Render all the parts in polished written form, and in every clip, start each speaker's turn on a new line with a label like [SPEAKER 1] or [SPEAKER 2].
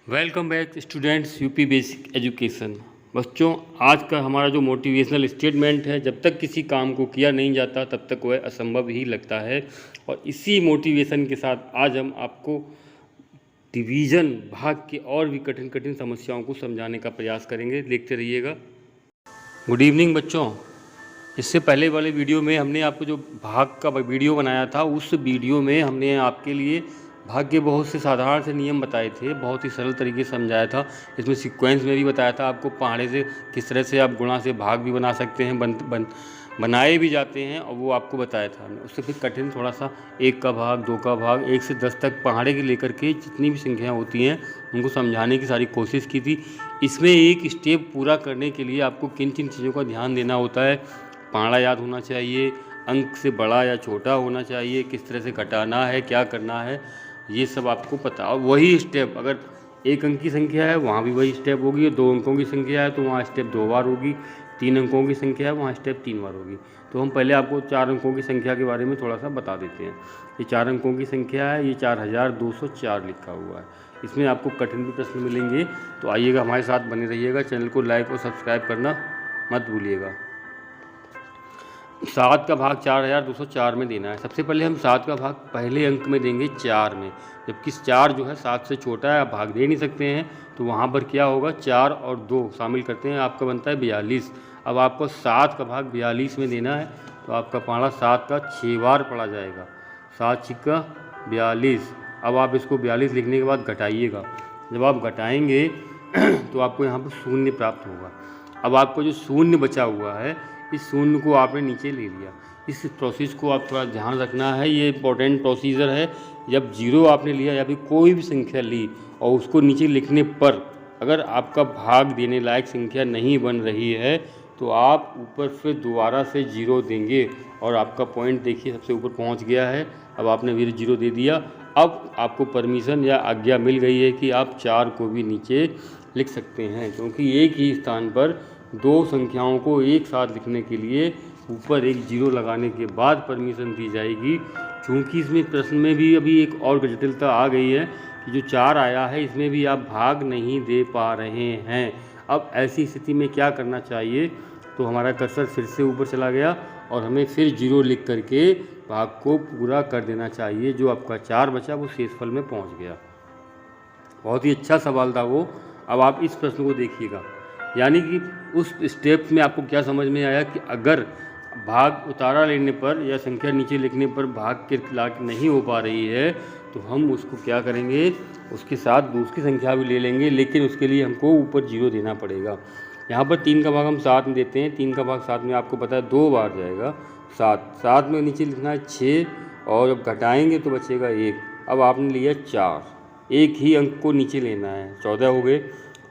[SPEAKER 1] Welcome back students UP basic education. बच्चों, आज का हमारा जो मोटिवेशनल स्टेटमेंट है, जब तक किसी काम को किया नहीं जाता तब तक वह असंभव ही लगता है। और इसी मोटिवेशन के साथ आज हम आपको डिवीज़न भाग के और भी कठिन कठिन समस्याओं को समझाने का प्रयास करेंगे। देखते रहिएगा। गुड इवनिंग बच्चों। इससे पहले वाले वीडियो में हमने आपको जो भाग का वीडियो बनाया था, उस वीडियो में हमने आपके लिए भाग के बहुत से साधारण से नियम बताए थे, बहुत ही सरल तरीके से समझाया था। इसमें सीक्वेंस में भी बताया था आपको पहाड़े से किस तरह से आप गुणा से भाग भी बना सकते हैं, बनाए भी जाते हैं, और वो आपको बताया था हमने। उससे फिर कठिन थोड़ा सा 1 का भाग, 2 का भाग, 1 से 10 तक पहाड़े के लेकर के जितनी भी संख्याएँ होती हैं उनको समझाने की सारी कोशिश की थी। इसमें एक स्टेप पूरा करने के लिए आपको किन किन चीज़ों का ध्यान देना होता है। पहाड़ा याद होना चाहिए, अंक से बड़ा या छोटा होना चाहिए, किस तरह से घटाना है, क्या करना है, ये सब आपको पता। और वही स्टेप अगर 1 अंक की संख्या है वहाँ भी वही स्टेप होगी, 2 अंकों की संख्या है तो वहाँ स्टेप 2 बार होगी, 3 अंकों की संख्या है वहाँ स्टेप 3 बार होगी। तो हम पहले आपको 4 अंकों की संख्या के बारे में थोड़ा सा बता देते हैं। ये 4 अंकों की संख्या है, ये 4204 लिखा हुआ है। इसमें आपको कठिन भी प्रश्न मिलेंगे, तो आइएगा हमारे साथ बने रहिएगा। चैनल को लाइक और सब्सक्राइब करना मत भूलिएगा। 7 का भाग 4204 में देना है। सबसे पहले हम 7 का भाग पहले अंक में देंगे 4 में, जबकि 4 जो है 7 से छोटा है, आप भाग दे नहीं सकते हैं। तो वहाँ पर क्या होगा, 4 और 2 शामिल करते हैं, आपका बनता है 42। अब आपको 7 का भाग 42 में देना है, तो आपका पहाड़ा 7 का 6 बार पढ़ा जाएगा। 7 छिक्का 42। अब आप इसको 42 लिखने के बाद घटाइएगा। जब आप घटाएंगे तो आपको यहाँ पर शून्य प्राप्त होगा। अब आपको जो शून्य बचा हुआ है, इस शून्य को आपने नीचे ले लिया। इस प्रोसेस को आप थोड़ा ध्यान रखना है, ये इंपॉर्टेंट प्रोसीजर है। जब 0 आपने लिया या फिर कोई भी संख्या ली और उसको नीचे लिखने पर अगर आपका भाग देने लायक संख्या नहीं बन रही है, तो आप ऊपर फिर दोबारा से 0 देंगे और आपका पॉइंट देखिए सबसे ऊपर पहुंच गया है। अब आपने फिर 0 दे दिया। अब आपको परमिशन या आज्ञा मिल गई है कि आप 4 को भी नीचे लिख सकते हैं, क्योंकि एक ही स्थान पर 2 संख्याओं को एक साथ लिखने के लिए ऊपर एक 0 लगाने के बाद परमिशन दी जाएगी। क्योंकि इसमें प्रश्न में भी अभी एक और जटिलता आ गई है कि जो 4 आया है इसमें भी आप भाग नहीं दे पा रहे हैं। अब ऐसी स्थिति में क्या करना चाहिए, तो हमारा कर्सर फिर से ऊपर चला गया और हमें फिर 0 लिख करके भाग को पूरा कर देना चाहिए। जो आपका 4 बचा वो शेषफल में पहुंच गया। बहुत ही अच्छा सवाल था वो। अब आप इस प्रश्न को देखिएगा, यानी कि उस स्टेप में आपको क्या समझ में आया कि अगर भाग उतारा लेने पर या संख्या नीचे लिखने पर भाग के लायक नहीं हो पा रही है, तो हम उसको क्या करेंगे, उसके साथ दूसरी संख्या भी ले लेंगे, लेकिन उसके लिए हमको ऊपर 0 देना पड़ेगा। यहाँ पर 3 का भाग हम 7 में देते हैं। 3 का भाग 7 में आपको पता है 2 बार जाएगा। 7 में नीचे लिखना है 6, और जब घटाएंगे तो बचेगा 1। अब आपने लिया 4, एक ही अंक को नीचे लेना है, 14 हो गए।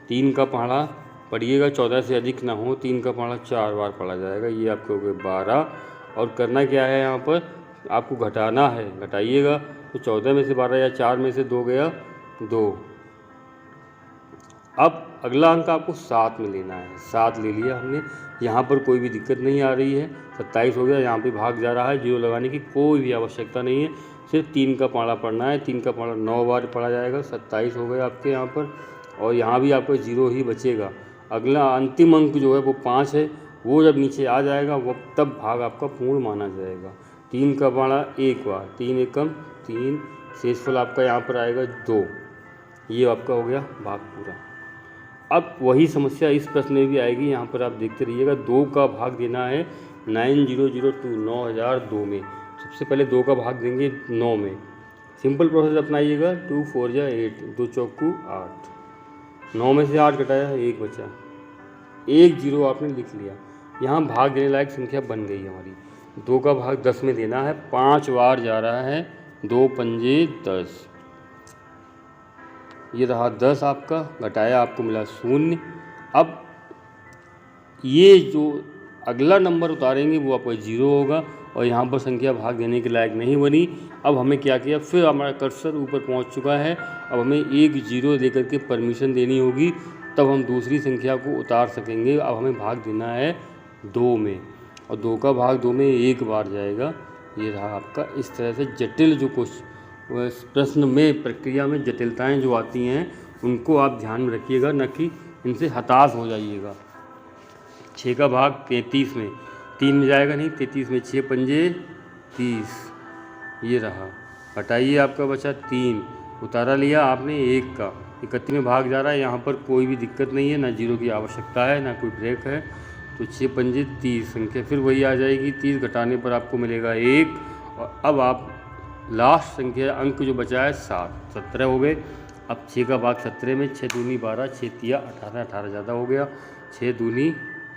[SPEAKER 1] 3 का पहाड़ा पढ़िएगा, 14 से अधिक ना हो। 3 का पहाड़ा 4 बार पढ़ा जाएगा, ये आपके हो गए 12। और करना क्या है, यहाँ पर आपको घटाना है, घटाइएगा। तो 14 में से 12 या 4 में से 2 गया 2। अब अगला अंक आपको 7 में लेना है। 7 ले लिया हमने, यहाँ पर कोई भी दिक्कत नहीं आ रही है। 27 हो गया, यहाँ पे भाग जा रहा है, 0 लगाने की कोई भी आवश्यकता नहीं है। सिर्फ 3 का पहाड़ा पढ़ना है। 3 का पहाड़ा 9 बार पढ़ा जाएगा। 27 हो गए आपके यहाँ पर, और यहाँ भी आपको 0 ही बचेगा। अगला अंतिम अंक जो है वो 5 है, वो जब नीचे आ जाएगा वो तब भाग आपका पूर्ण माना जाएगा। 3 का पहाड़ा 1 बार, 3 एकम 3, शेषफल आपका यहाँ पर आएगा 2। ये आपका हो गया भाग पूरा। अब वही समस्या इस प्रश्न में भी आएगी, यहाँ पर आप देखते रहिएगा। 2 का भाग देना है 9002 9002 में। सबसे पहले 2 का भाग देंगे 9 में। Simple process अपनाइएगा। 2 4 जा 8, 2 चौकू 8। 9 में से 8 घटाया, 1 बचा। 1 0 आपने लिख लिया। यहाँ भाग देने लायक संख्या बन गई हमारी। 2 का भाग 10 में देना है, 5 बार जा रहा है। 2 पंजे 10, ये रहा 10 आपका, घटाया आपको मिला 0। अब ये जो अगला नंबर उतारेंगे वो आपका 0 होगा, और यहाँ पर संख्या भाग देने के लायक नहीं बनी। अब हमें क्या किया, फिर हमारा कर्सर ऊपर पहुँच चुका है। अब हमें 1 0 देकर के परमिशन देनी होगी, तब हम दूसरी संख्या को उतार सकेंगे। अब हमें भाग देना है 2 में, और 2 का भाग 2 में 1 बार जाएगा। ये रहा आपका। इस तरह से जटिल जो प्रश्न में प्रक्रिया में जटिलताएं जो आती हैं उनको आप ध्यान में रखिएगा, न कि इनसे हताश हो जाइएगा। 6 का भाग 33 में 3 में जाएगा नहीं, 33 में 6 पंजे 30, ये रहा। हटाइए, आपका बचा 3, उतारा लिया आपने 1 का, 31 में भाग जा रहा है। यहाँ पर कोई भी दिक्कत नहीं है, ना जीरो की आवश्यकता है, ना कोई ब्रेक है। तो 6 पंजे 30 संख्या फिर वही आ जाएगी। 30 घटाने पर आपको मिलेगा 1। और अब आप लास्ट संख्या अंक जो बचा है 7, 17 हो गए। अब 6 का भाग 17 में 6 दूनी 12, 6 तिया 18, 18 ज़्यादा हो गया, 6 दूनी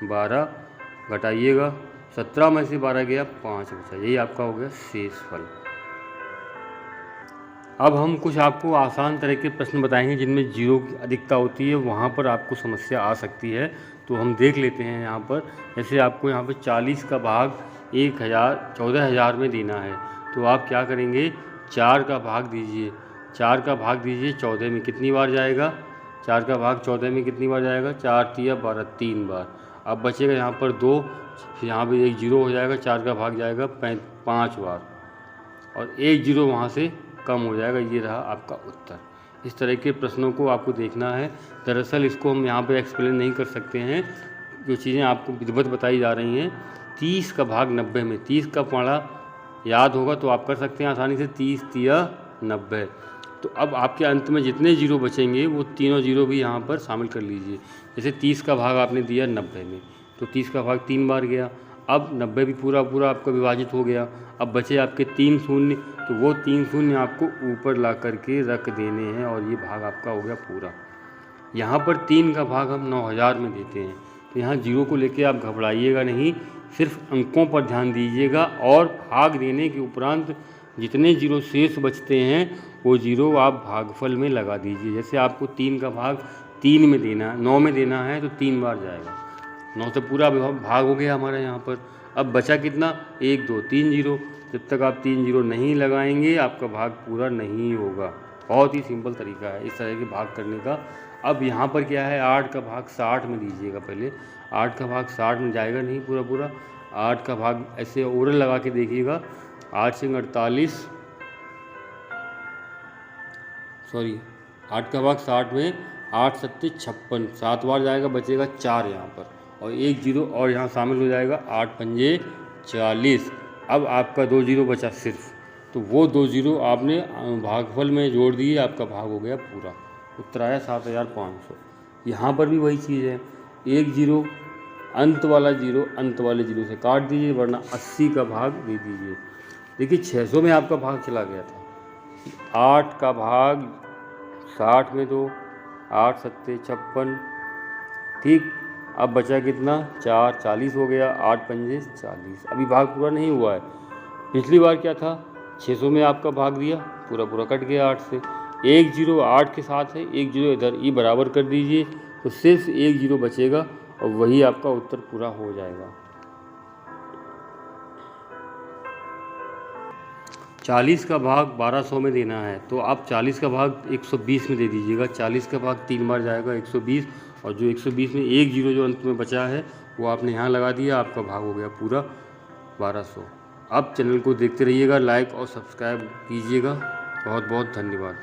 [SPEAKER 1] 12, घटाइएगा 17 में से 12 गया 5 बचा, यही आपका हो गया शेष फल। अब हम कुछ आपको आसान तरह के प्रश्न बताएंगे जिनमें जीरो की अधिकता होती है, वहाँ पर आपको समस्या आ सकती है। तो हम देख लेते हैं यहाँ पर। जैसे आपको यहाँ पर 40 का भाग 14,000 में देना है, तो आप क्या करेंगे, 4 का भाग दीजिए। 4 का भाग दीजिए 14 में, कितनी बार जाएगा? 4 का भाग 14 में कितनी बार जाएगा? 4 तिया 12, 3 बार। अब बचेगा यहाँ पर 2, फिर यहाँ पर 1 जीरो हो जाएगा। 4 का भाग जाएगा 5 बार, और 1 जीरो वहाँ से कम हो जाएगा। ये रहा आपका उत्तर। इस तरह के प्रश्नों को आपको देखना है। दरअसल इसको हम यहाँ पे एक्सप्लेन नहीं कर सकते हैं, जो चीज़ें आपको विधिवत बताई जा रही हैं। 30 का भाग 90 में, 30 का पढ़ा याद होगा तो आप कर सकते हैं आसानी से। 30 तिया 90। तो अब आपके अंत में जितने जीरो बचेंगे वो तीनों जीरो भी यहाँ पर शामिल कर लीजिए। जैसे 30 का भाग आपने दिया 90 में, तो 30 का भाग 3 बार गया। अब 90 भी पूरा पूरा आपका विभाजित हो गया। अब बचे आपके 3 शून्य, तो वो 3 शून्य आपको ऊपर ला करके रख देने हैं, और ये भाग आपका हो गया पूरा। यहाँ पर 3 का भाग हम 9,000 में देते हैं, तो यहाँ जीरो को लेके आप घबराइएगा नहीं, सिर्फ अंकों पर ध्यान दीजिएगा। और भाग देने के उपरांत जितने जीरो शेष बचते हैं वो जीरो आप भागफल में लगा दीजिए। जैसे आपको 3 का भाग 3 में देना है, 9 में देना है, तो 3 बार जाएगा। 9 से पूरा भाग हो गया हमारा यहाँ पर। अब बचा कितना? 1 2 3 जीरो। जब तक आप 3 जीरो नहीं लगाएंगे आपका भाग पूरा नहीं होगा। बहुत ही सिंपल तरीका है इस तरह के भाग करने का। अब यहाँ पर क्या है, 8 का भाग 60 में दीजिएगा पहले। 8 का भाग 60 में जाएगा नहीं पूरा पूरा। 8 का भाग ऐसे ओरल लगा के देखिएगा। 8 से 48, सॉरी 8 का भाग 60 में 8 सत्ते 56, 7 बार जाएगा, बचेगा 4 यहाँ पर, और 1 जीरो और यहाँ शामिल हो जाएगा। 8 पंजे 40। अब आपका 2 जीरो बचा सिर्फ, तो वो 2 जीरो आपने भागफल में जोड़ दिए, आपका भाग हो गया पूरा। उत्तर आया 7,500। यहाँ पर भी वही चीज़ है, 1 जीरो अंत वाला जीरो अंत वाले जीरो से काट दीजिए, वरना 80 का भाग दे दीजिए। देखिए 600 में आपका भाग चला गया था। 8 का भाग 60 में दो, 8 सत्ते 56, ठीक। अब बचा कितना? 4, 40 हो गया। 8 पंजे 40। अभी भाग पूरा नहीं हुआ है। पिछली बार क्या था, 600 में आपका भाग दिया, पूरा पूरा कट गया 8 से। 1 जीरो 8 के साथ है, 1 जीरो इधर, ये बराबर कर दीजिए, तो सिर्फ 1 जीरो बचेगा, और वही आपका उत्तर पूरा हो जाएगा। 40 का भाग 1200 में देना है, तो आप 40 का भाग 120 में दे दीजिएगा। 40 का भाग 3 बार जाएगा 120, और जो 120 में 1 जीरो जो अंत में बचा है वो आपने यहाँ लगा दिया, आपका भाग हो गया पूरा 1200। आप चैनल को देखते रहिएगा, लाइक और सब्सक्राइब कीजिएगा। बहुत बहुत धन्यवाद।